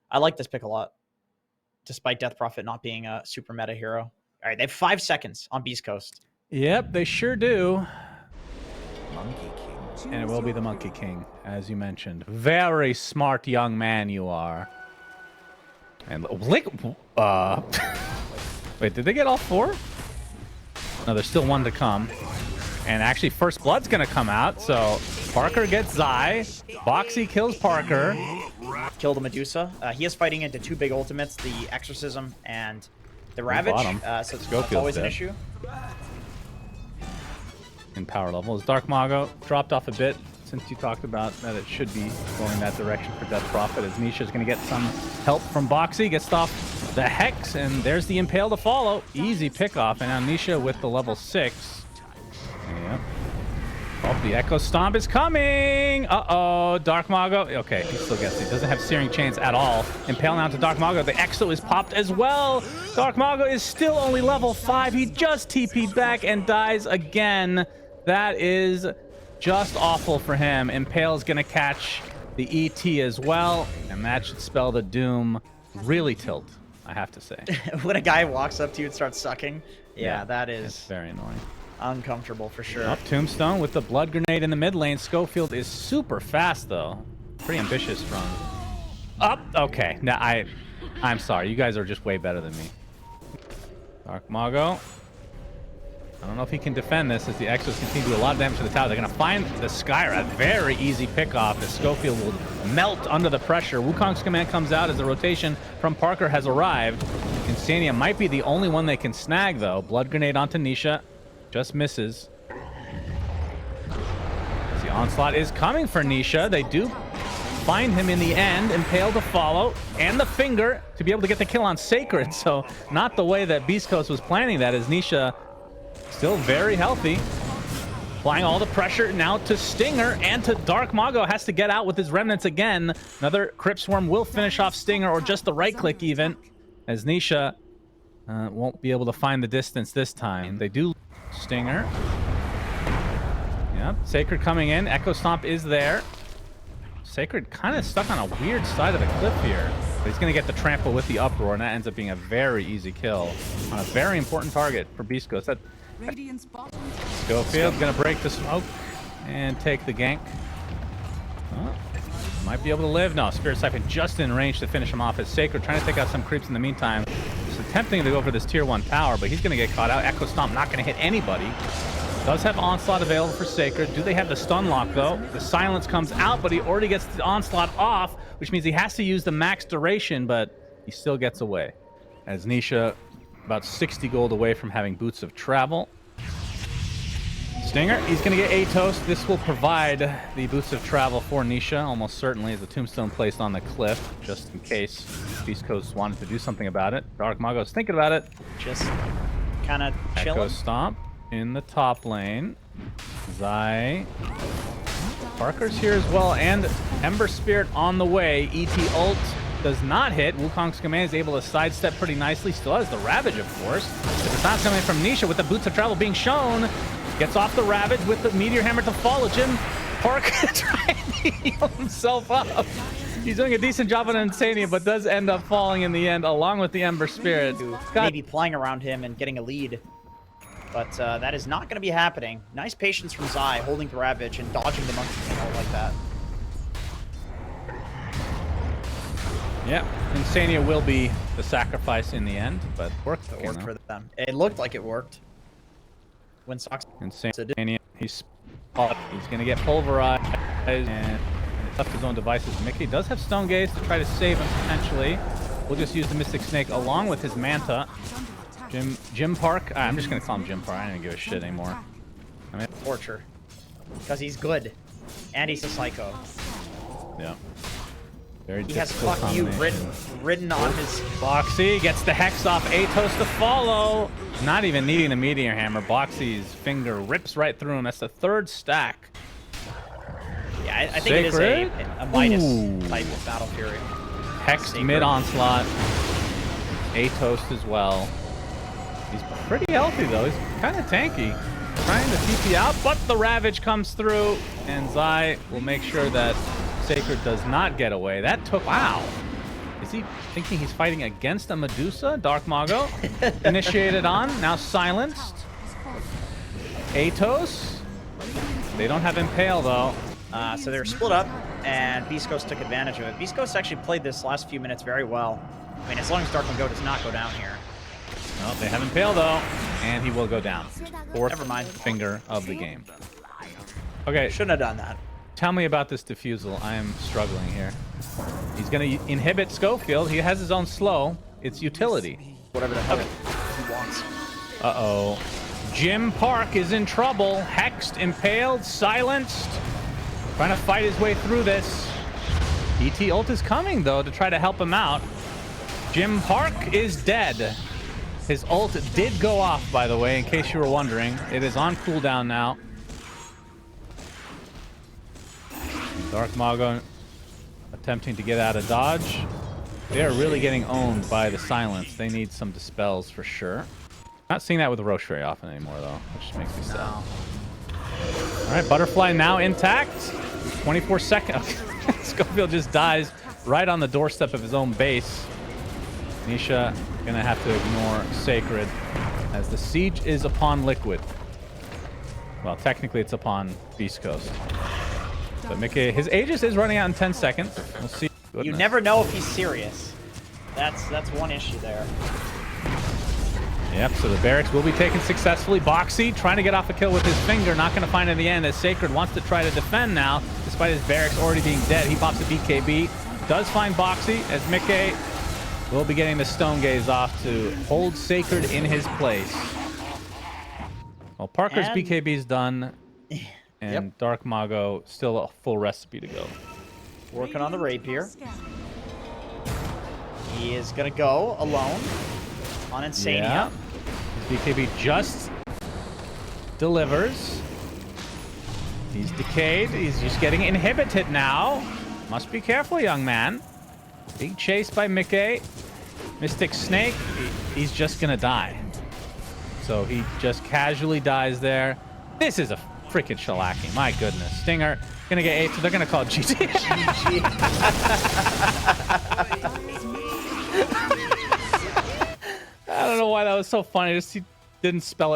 I like this pick a lot, despite Death Prophet not being a super meta hero. All right, they have 5 seconds on Beastcoast. Yep, they sure do. And it will be the Monkey King, as you mentioned. Very smart young man you are. And wait, did they get all 4? No, there's still 1 to come. And actually, First Blood's gonna come out, so Parker gets Zai. Boxi kills Parker. Kill the Medusa. He is fighting into 2 big ultimates, the Exorcism and the Ravage. So it's always an issue. In power levels, DarkMago dropped off a bit since you talked about that it should be going that direction for Death Prophet, as Nisha's going to get some help from Boxi, gets off the Hex, and there's the Impale to follow. Easy pickoff, and now Nisha with the level 6. Yep. Oh, the Echo Stomp is coming! Uh-oh, DarkMago. Okay, he still gets it. He doesn't have Searing Chains at all. Impale now to DarkMago. The Exo is popped as well. DarkMago is still only level 5. He just TP'd back and dies again. That is just awful for him. Impale's gonna catch the ET as well, and that should spell the doom. Really tilt, I have to say. When a guy walks up to you and starts sucking, yeah, that is it's very annoying. Uncomfortable for sure. Up Tombstone with the blood grenade in the mid lane. Scofield is super fast though. Pretty ambitious from up. Okay, now I'm sorry. You guys are just way better than me. DarkMago. I don't know if he can defend this as the Exos continue to do a lot of damage to the tower. They're going to find the Skyra. Very easy pickoff as Scofield will melt under the pressure. Wukong's command comes out as the rotation from Parker has arrived. Insania might be the only one they can snag though. Blood grenade onto Nisha. Just misses. As the onslaught is coming for Nisha. They do find him in the end. Impale to follow. And the finger to be able to get the kill on Sacred. So not the way that Beastcoast was planning that, as Nisha still very healthy. Applying all the pressure now to Stinger and to DarkMago. Has to get out with his remnants again. Another Crypt Swarm will finish off Stinger, or just the right click even, as Nisha won't be able to find the distance this time. They do Stinger. Yep, Sacred coming in. Echo Stomp is there. Sacred kind of stuck on a weird side of the cliff here. But he's going to get the trample with the uproar, and that ends up being a very easy kill on a very important target for Beastcoast. Scofield's going to break the smoke and take the gank. Oh, might be able to live. No, Spirit Siphon just in range to finish him off, as Sacred trying to take out some creeps in the meantime. Just attempting to go for this tier 1 tower, but he's going to get caught out. Echo Stomp not going to hit anybody. Does have Onslaught available for Sacred. Do they have the stun lock though? The silence comes out, but he already gets the Onslaught off, which means he has to use the max duration, but he still gets away. As Nisha about 60 gold away from having Boots of Travel. Stinger, he's going to get Atos. This will provide the Boots of Travel for Nisha, almost certainly, as a tombstone placed on the cliff, just in case Beastcoast wanted to do something about it. DarkMago's thinking about it. Just kind of chilling. Echo Stomp in the top lane. Zai. Parker's here as well, and Ember Spirit on the way. ET ult does not hit. Wukong's command is able to sidestep pretty nicely. Still has the Ravage, of course. But it's not coming from Nisha with the Boots of Travel being shown. Gets off the Ravage with the Meteor Hammer to follow Jim. Parker trying to heal himself up. He's doing a decent job on Insania, but does end up falling in the end, along with the Ember Spirit. Maybe playing around him and getting a lead. But that is not going to be happening. Nice patience from Zai, holding the Ravage and dodging the Monkey King out like that. Yeah, Insania will be the sacrifice in the end, but it worked for them. It looked like it worked. When Sox Insania, he's going to get pulverized and left his own devices. Micke does have Stone Gaze to try to save him potentially. We'll just use the Mystic Snake along with his Manta. Jim Park. I'm just going to call him Jim Park. I don't give a shit anymore. I mean, Torture. Because he's good. And he's a psycho. Yeah. Very he has fuck you written on his... Boxi gets the Hex off. Atos to follow. Not even needing the Meteor Hammer. Boxi's finger rips right through him. That's the 3rd stack. Yeah, I think it is a Midas type of Battle Fury. Hex mid onslaught. Atos as well. He's pretty healthy though. He's kind of tanky. Trying to TP out, but the Ravage comes through, and Zai will make sure that Sacred does not get away. That took... Wow. Is he thinking he's fighting against a Medusa? DarkMago initiated on, now silenced. Atos. They don't have Impale though. So they were split up, and Beastcoast took advantage of it. Beastcoast actually played this last few minutes very well. I mean, as long as DarkMago does not go down here. No, they have Impale though, and he will go down. Fourth Never mind. finger of the game. Okay, Shouldn't have done that. tell me about this defusal. I am struggling here. He's going to inhibit Scofield. He has his own slow. It's utility. Whatever the hell he wants. Uh-oh. Jim Park is in trouble. Hexed, impaled, silenced. Trying to fight his way through this. ET ult is coming, though, to try to help him out. Jim Park is dead. His ult did go off, by the way, in case you were wondering. It is on cooldown now. DarkMago attempting to get out of dodge. They are really getting owned by the silence. They need some dispels for sure. Not seeing that with Roche very often anymore, though, which makes me sad. All right, Butterfly now intact. 24 seconds. Scofield just dies right on the doorstep of his own base. Nisha gonna have to ignore Sacred as the siege is upon Liquid. Well, technically it's upon Beastcoast. But Micke, his Aegis is running out in 10 seconds. We'll see. You Goodness. never know if he's serious. That's one issue there. Yep, so the barracks will be taken successfully. Boxi trying to get off a kill with his finger. Not going to find it in the end as Sacred wants to try to defend now. Despite his barracks already being dead, he pops a BKB. Does find Boxi as Micke will be getting the Stone Gaze off to hold Sacred in his place. Well, Parker's BKB is done. And DarkMago still a full recipe to go. Working on the rapier. He is going to go alone on Insania. Yeah. His BKB just delivers. He's decayed. He's just getting inhibited now. Must be careful, young man. Being chased by Micke. Mystic Snake. He's just going to die. So he just casually dies there. This is a freaking shellacking. My goodness. Stinger gonna get 8, so they're gonna call it GG. I don't know why that was so funny. Just he didn't spell it